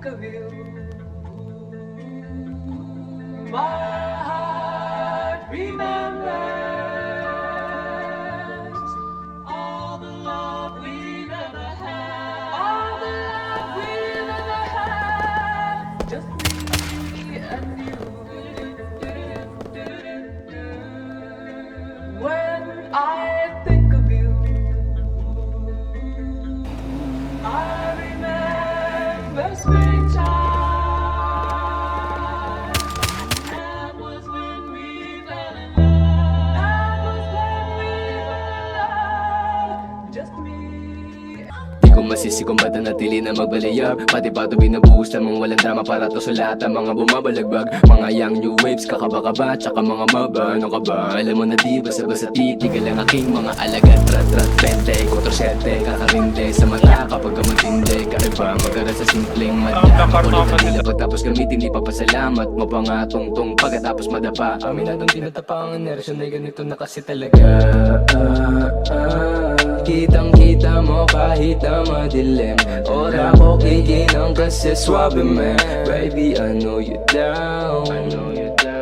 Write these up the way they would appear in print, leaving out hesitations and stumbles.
of you, my heart remembers all the love we've ever had, all the love we've ever had, just me and you. When I think of you, I remember springtime. That was when we fell in love. That was when we fell in love. Just me. Di ko masisi kung ba't nanatili na magbalayag. Pati pa ito binubuhos lamang walang drama para to sa lahat ng mga bumabalagbag. Mga young new waves, kakaba-kaba, tsaka mga maba. Ano ka ba? Alam mo na di basta-basta titigal ang aking mga alagad. Trat-trat, 20, 4-7, kakarinde sa mata kapag matindi. Kaiba, magkaroon sa simpleng madama. Kulong na nila pagtapos gamitin, di papasalamat mo pa nga tungtong pagkatapos madapa. Aminadong tinatapa ang inerasyon ay ganito na kasi talaga. Kitang-kita mo kahit na madilim. Ora ko kikinang kasi swabe man. Baby, I know you down.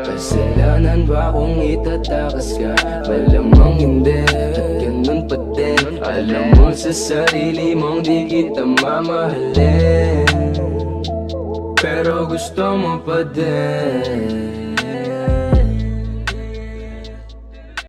Kasalanan ba kung itatakas ka? Malamang hindi, at ganun pa din. Alam mo sa sarili mong di kita mamahalin, pero gusto mo pa din.